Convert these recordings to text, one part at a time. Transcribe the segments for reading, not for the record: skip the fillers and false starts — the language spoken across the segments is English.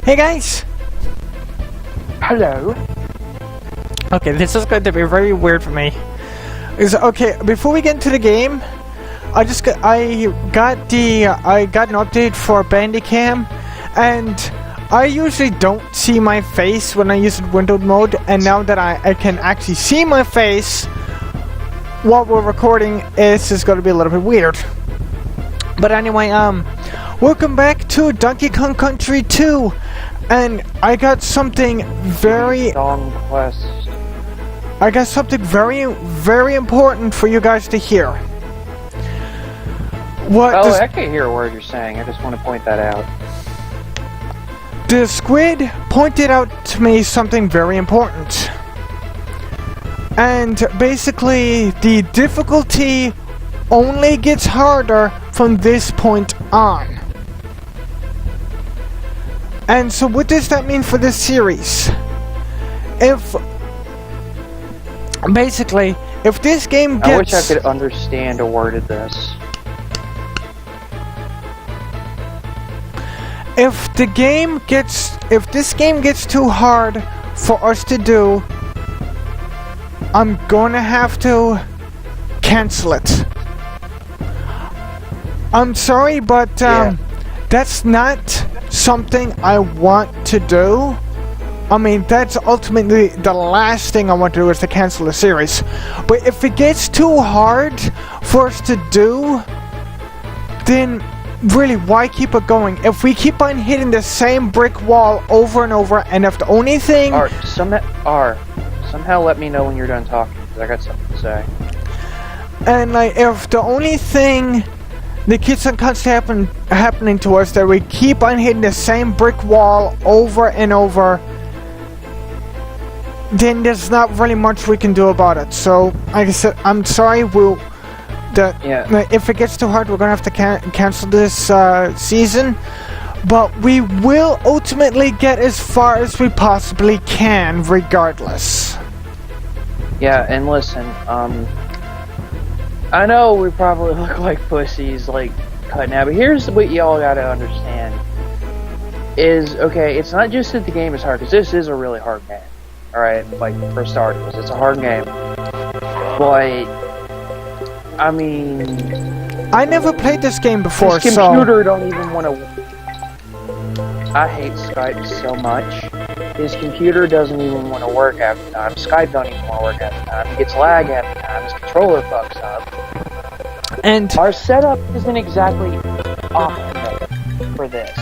Hey guys! Hello. Okay, this is going to be very weird for me. Okay, before we get into the game, I got an update for Bandicam, and I usually don't see my face when I use windowed mode, and now that I can actually see my face while we're recording, it's just going to be a little bit weird. But anyway, welcome back to Donkey Kong Country 2, and I got something very very important for you guys to hear. I can hear a word you're saying. I just want to point that out. The squid pointed out to me something very important. And basically, the difficulty only gets harder from this point on. And so what does that mean for this series? If this game gets... I wish I could understand a word of this. If this game gets too hard for us to do, I'm gonna have to cancel it. I'm sorry, but that's not something I want to do. I mean, that's ultimately the last thing I want to do is to cancel the series. But if it gets too hard for us to do, then really, why keep it going? If we keep on hitting the same brick wall over and over, and if the only thing... somehow let me know when you're done talking, because I got something to say. And like, if the only thing that keeps on constantly happening to us, that we keep on hitting the same brick wall over and over, then there's not really much we can do about it. So, like I said, I'm sorry, if it gets too hard, we're gonna have to cancel this season. But we will ultimately get as far as we possibly can, regardless. Yeah, and listen, I know we probably look like pussies, like, cutting out, but here's what y'all gotta understand. Okay, it's not just that the game is hard, because this is a really hard game. Alright, like, for starters, it's a hard game. But, I mean... I never played this game before, this computer don't even want to... I hate Skype so much. His computer doesn't even want to work half the time. Skype don't even want to work half the time. He gets lag half the time. His controller fucks up. And our setup isn't exactly optimal for this.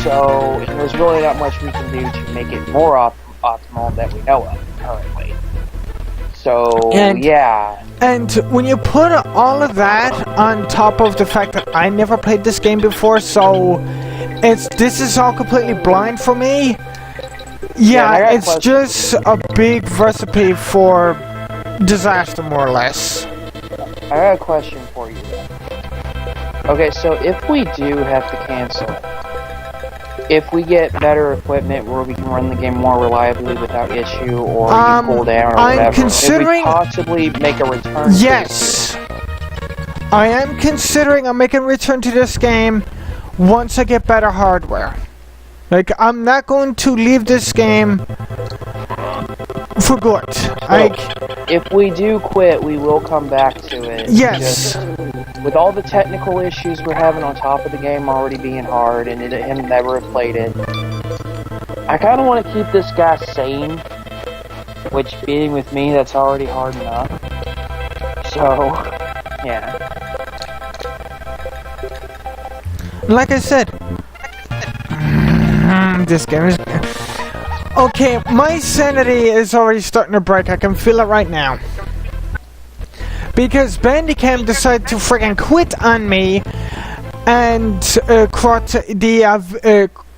So there's really not much we can do to make it more optimal that we know of currently. So, yeah. And when you put all of that on top of the fact that I never played this game before, so this is all completely blind for me. Yeah, it's just a big recipe for disaster, more or less. I got a question for you. Okay, so if we do have to cancel, if we get better equipment where we can run the game more reliably without issue, or you pull down, or whatever, could we possibly make a return? Yes, I am considering making a return to this game once I get better hardware. Like, I'm not going to leave this game for good. If we do quit, we will come back to it. Yes. With all the technical issues we're having on top of the game already being hard, and him never have played it, I kind of want to keep this guy sane, which being with me, that's already hard enough. So, yeah. Like I said, this game is... Okay, my sanity is already starting to break. I can feel it right now. Because Bandicam decided to freaking quit on me, and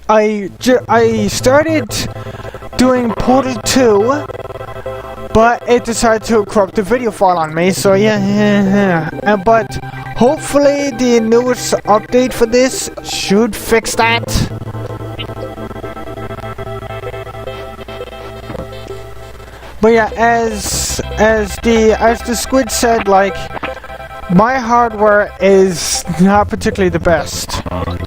I started doing Portal 2, but it decided to corrupt the video file on me, so yeah. But hopefully the newest update for this should fix that. But yeah, as the squid said, like, my hardware is not particularly the best.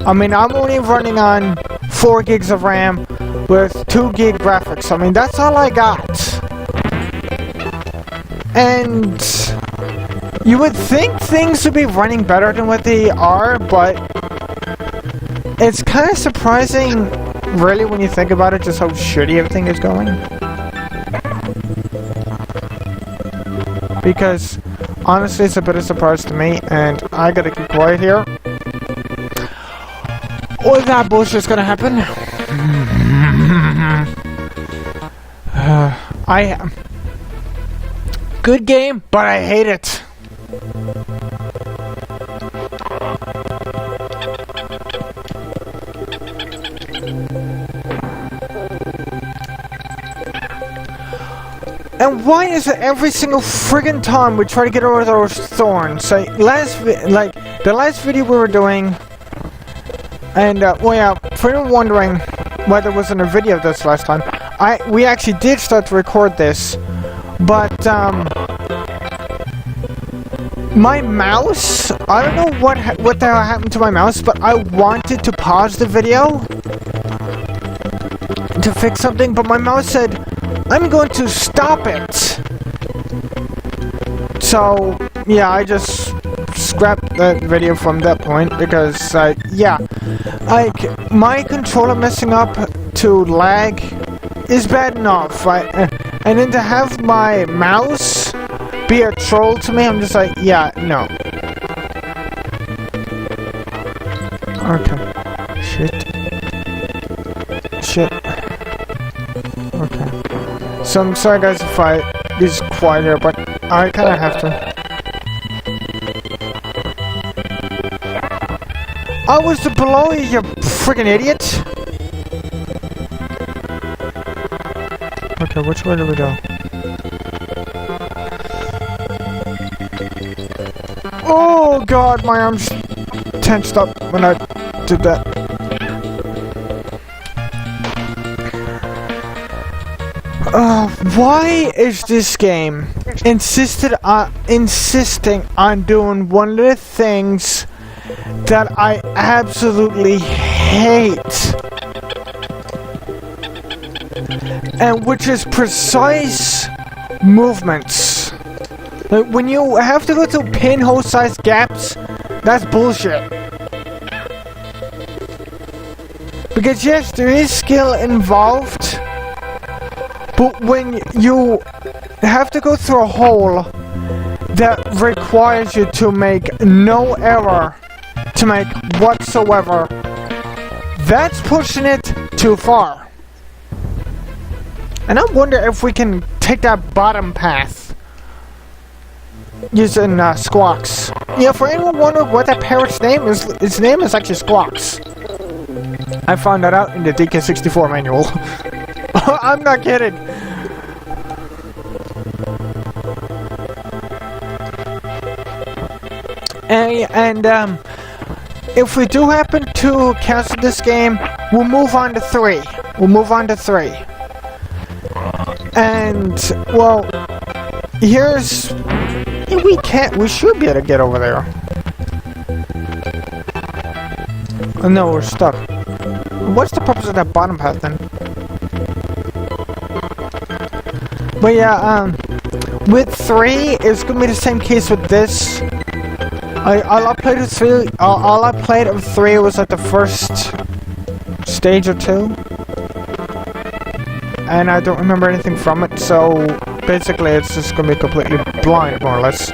I mean, I'm only running on 4 gigs of RAM with 2 gig graphics. I mean, that's all I got. And you would think things would be running better than what they are, but it's kind of surprising, really, when you think about it, just how shitty everything is going. Because, honestly, it's a bit of a surprise to me, and I gotta keep quiet here. Or that bullshit's gonna happen. Good game, but I hate it. And why is it every single friggin' time we try to get over those thorns? Like the last video we were doing, and well, yeah, for anyone wondering why there wasn't a video of this last time, we actually did start to record this, but my mouse, I don't know what the hell happened to my mouse, but I wanted to pause the video to fix something, but my mouse said, I'm going to stop it. So, yeah, I just scrapped that video from that point because, yeah, like, my controller messing up to lag is bad enough, and then to have my mouse be a troll to me, I'm just like, yeah, no. Okay. Shit. Okay. So I'm sorry guys if I is quiet here, but I kinda have to. I was the below you friggin' idiot! Okay, which way do we go? Oh god, my arms tensed up when I did that. Why is this game insisting on doing one of the things that I absolutely hate, and which is precise movements? Like, when you have to go through pinhole-sized gaps, that's bullshit. Because yes, there is skill involved, but when you have to go through a hole that requires you to make no error to make whatsoever, that's pushing it too far. And I wonder if we can take that bottom path using Squawks. Yeah, for anyone wondering what that parrot's name is, its name is actually Squawks. I found that out in the DK64 manual. I'm not kidding. And if we do happen to cancel this game, we'll move on to 3. And, well, here's... We should be able to get over there. Oh, no, we're stuck. What's the purpose of that bottom path then? But yeah, with 3, it's gonna be the same case with this. All I played of 3 was like the first stage or 2. And I don't remember anything from it, so basically it's just gonna be completely blind, more or less.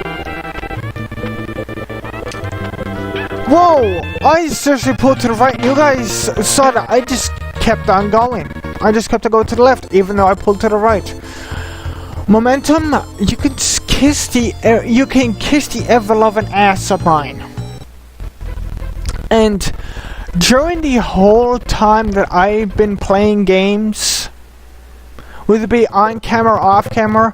Whoa! I seriously pulled to the right, and you guys saw that. I just kept on going. I just kept on going to the left, even though I pulled to the right. Momentum, you can kiss the ever-loving ass of mine. And during the whole time that I've been playing games, whether it be on camera or off camera,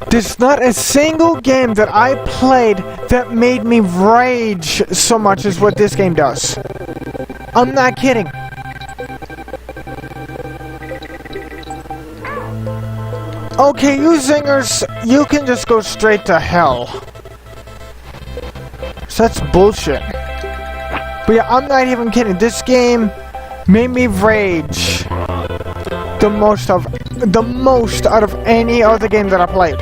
there's not a single game that I played that made me rage so much as what this game does. I'm not kidding. Okay, you zingers, you can just go straight to hell. So that's bullshit. But yeah, I'm not even kidding. This game made me rage the most out of any other game that I played.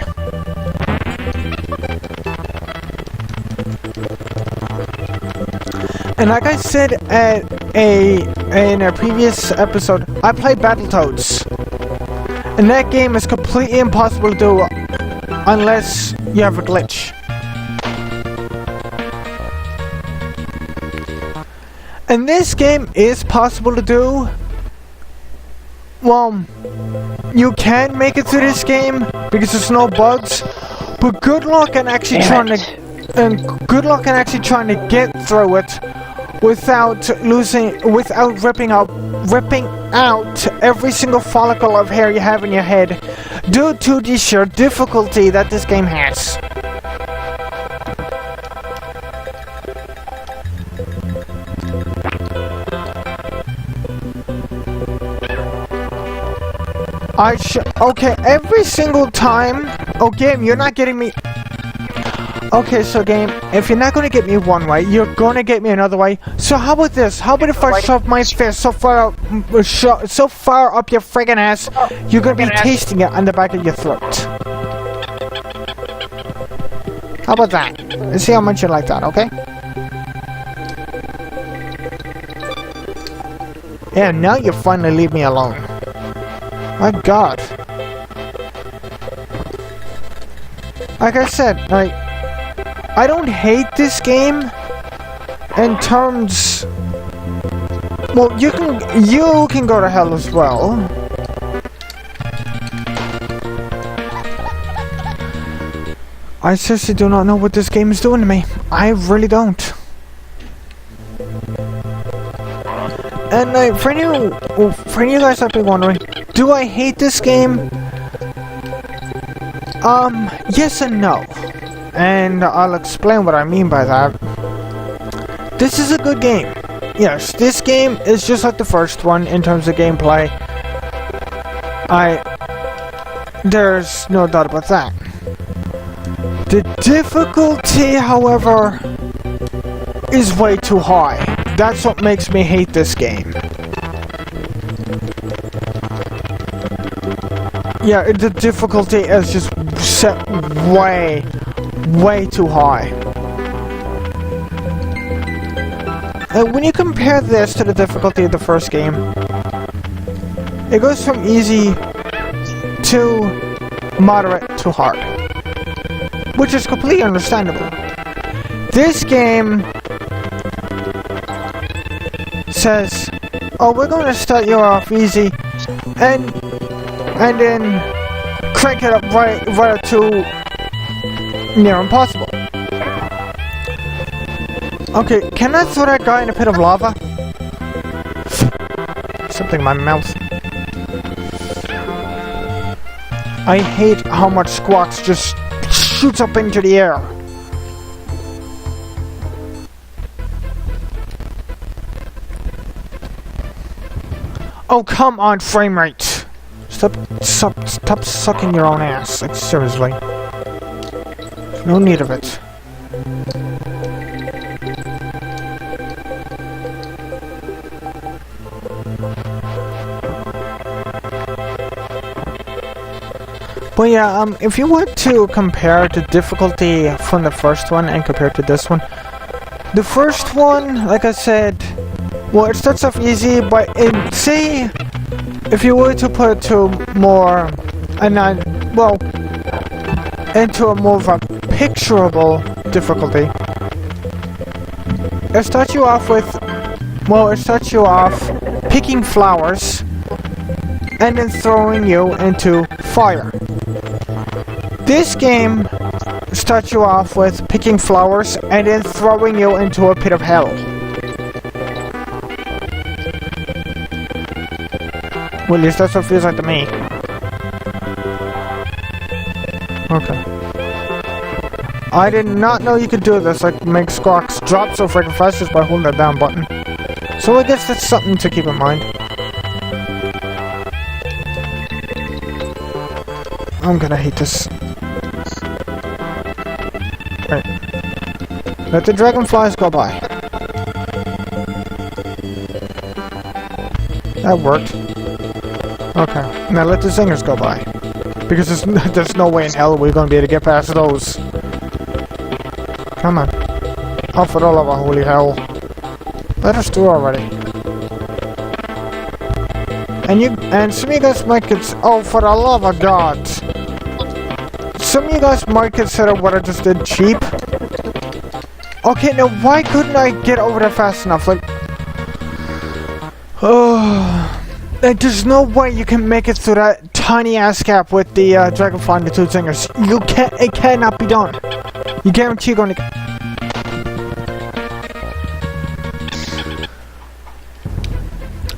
And like I said in a previous episode, I played Battletoads. And that game is completely impossible to do unless you have a glitch. And this game is possible to do. Well, you can make it through this game because there's no bugs, but good luck in actually trying to get through it without ripping out every single follicle of hair you have in your head due to the sheer difficulty that this game has. Okay, every single time. Oh, game, you're not getting me. Okay, so game, if you're not gonna get me one way, you're gonna get me another way. So how about this? How about if I shove my fist so far up your friggin' ass, you're gonna be tasting it on the back of your throat. How about that? Let's see how much you like that, okay? Yeah, now you finally leave me alone. My God. Like I said, I don't hate this game in terms. Well, you can go to hell as well. I seriously do not know what this game is doing to me. I really don't. And for you guys might be wondering, do I hate this game? Yes and no. And I'll explain what I mean by that. This is a good game. Yes, this game is just like the first one in terms of gameplay. There's no doubt about that. The difficulty, however, is way too high. That's what makes me hate this game. Yeah, the difficulty is just set way too high. And when you compare this to the difficulty of the first game, it goes from easy to moderate to hard, which is completely understandable. This game says, oh, we're going to start you off easy and then crank it up right up to near impossible. Okay, can I throw that guy in a pit of lava? Something in my mouth. I hate how much Squawks just shoots up into the air. Oh, come on, frame rate. Stop sucking your own ass. Like, seriously. There's no need of it. But yeah, if you were to compare the difficulty from the first one and compare to this one, the first one, like I said, well, it starts off easy, but say if you were to put it to more, into a more of a picturable difficulty, it starts you off picking flowers and then throwing you into fire. This game starts you off with picking flowers and then throwing you into a pit of hell. Well, at least that's what it feels like to me. Okay. I did not know you could do this, like make Squawks drop so freaking fast just by holding that down button. So I guess that's something to keep in mind. I'm gonna hate this. Right. Let the dragonflies go by. That worked. Okay, now let the zingers go by. Because there's no way in hell we're gonna be able to get past those. Come on. Oh, for the love of holy hell. Let us do already. And some of you guys might consider, oh, for the love of God. Some of you guys might consider what I just did cheap. Okay, now why couldn't I get over there fast enough? Like, like there's no way you can make it through that tiny ass gap with the Dragonfly and the two zingers. You can't, it cannot be done. You guarantee you're gonna.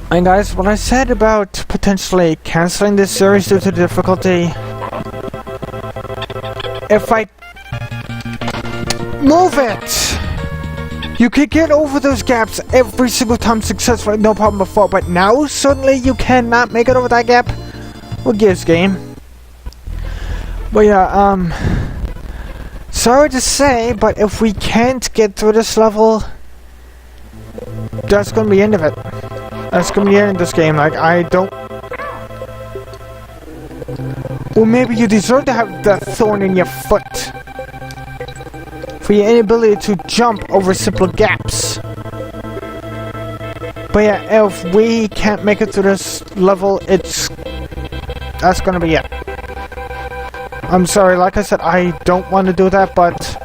And guys, what I said about potentially canceling this series due to difficulty, if I move it, you could get over those gaps every single time successfully, no problem before, but now suddenly you cannot make it over that gap? What gives, game? But yeah, sorry to say, but if we can't get through this level, that's gonna be the end of it. That's gonna be the end of this game. Like, I don't. Or maybe you deserve to have that thorn in your foot for your inability to jump over simple gaps. But yeah, if we can't make it through this level, that's gonna be it. I'm sorry, like I said, I don't want to do that, but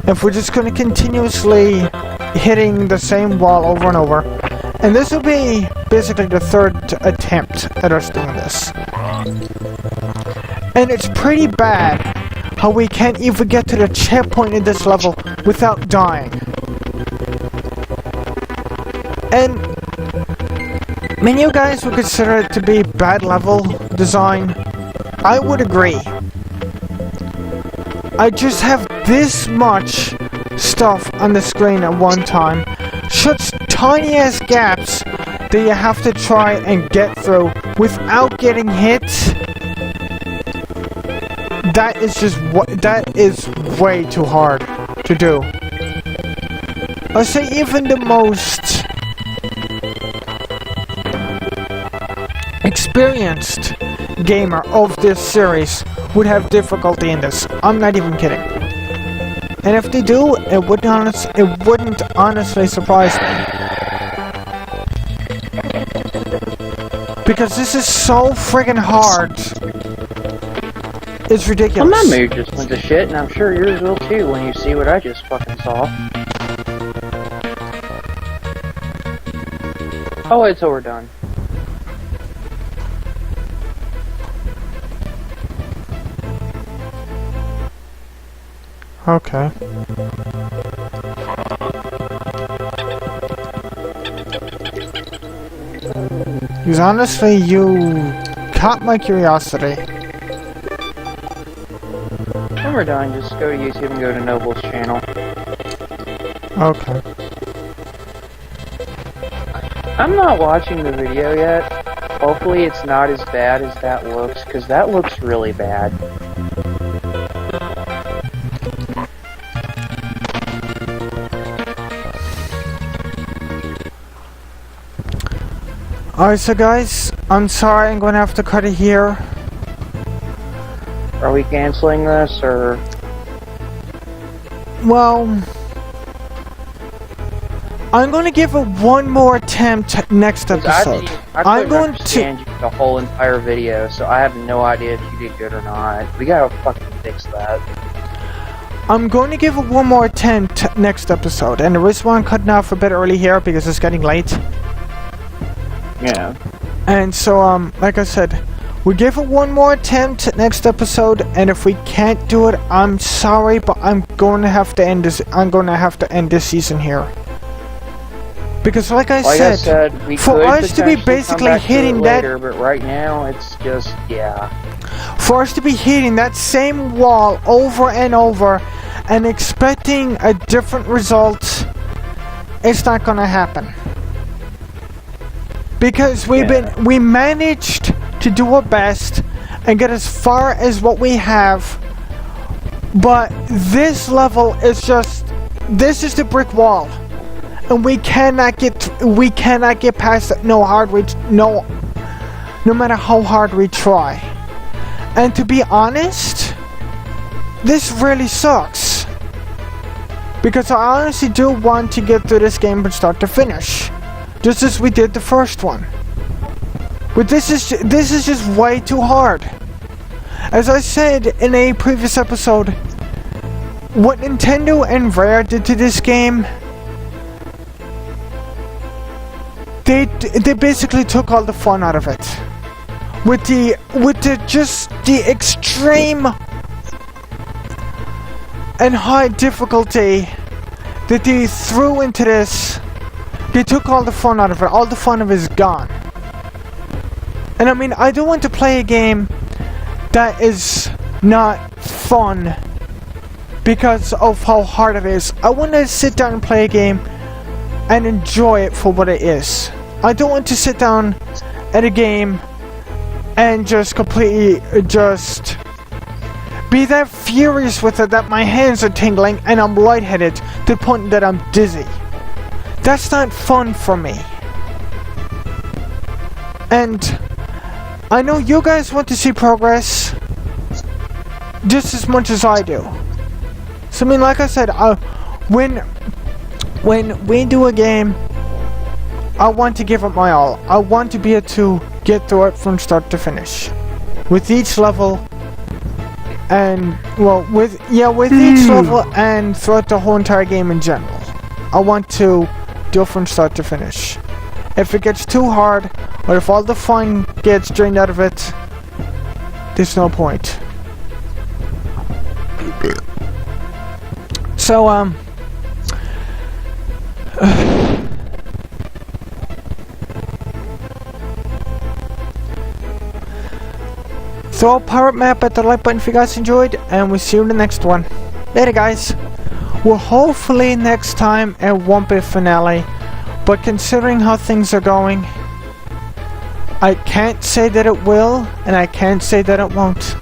if we're just gonna continuously hitting the same wall over and over, and this will be basically the third attempt at us doing this. And it's pretty bad how we can't even get to the checkpoint in this level without dying. And many of you guys would consider it to be bad level design. I would agree. I just have this much stuff on the screen at one time. Such tiny ass gaps that you have to try and get through without getting hit. That is way too hard to do. I'd say even the most experienced gamer of this series would have difficulty in this. I'm not even kidding. And if they do, it wouldn't honestly surprise me. Because this is so friggin' hard. It's ridiculous. Well, my mood just went to shit, and I'm sure yours will too when you see what I just fucking saw. Oh, wait till we're done. Okay. Because honestly, you caught my curiosity. When we're done, just go to YouTube and go to Noble's channel. Okay. I'm not watching the video yet. Hopefully it's not as bad as that looks, because that looks really bad. Alright, so guys, I'm sorry, I'm gonna have to cut it here. Are we canceling this, or...? Well, I'm gonna give it one more attempt next episode. I couldn't understand you the whole entire video, so I have no idea if you did good or not. We gotta fucking fix that. I'm going to give it one more attempt next episode, and the reason why I'm cutting off a bit early here because it's getting late. Yeah. And so, like I said, we give it one more attempt next episode, and if we can't do it, I'm sorry, but I'm going to have to end this. I'm going to have to end this season here. Because, like I said, we for could us to be basically hitting later, but right now it's just, yeah. For us to be hitting that same wall over and over and expecting a different result, it's not going to happen. Because we managed to do our best and get as far as what we have, but this level is just, this is the brick wall. and we cannot get past it. No matter how hard we try. And to be honest, this really sucks, because I honestly do want to get through this game from start to finish, just as we did the first one. But this is just way too hard. As I said in a previous episode, what Nintendo and Rare did to this game, they basically took all the fun out of it. With the extreme and high difficulty that they threw into this, they took all the fun out of it. All the fun of it is gone. And I mean, I don't want to play a game that is not fun because of how hard it is. I want to sit down and play a game and enjoy it for what it is. I don't want to sit down at a game and just completely be that furious with it that my hands are tingling and I'm lightheaded to the point that I'm dizzy. That's not fun for me. And I know you guys want to see progress just as much as I do. So I mean, like I said, when we do a game, I want to give it my all. I want to be able to get through it from start to finish, with each level, and with each level and throughout the whole entire game in general. I want to do it from start to finish. If it gets too hard, or if all the fun gets drained out of it, there's no point. So throw a pirate map at the like button if you guys enjoyed, and we'll see you in the next one. Later, guys. Well, hopefully next time it won't be a finale, but considering how things are going, I can't say that it will, and I can't say that it won't.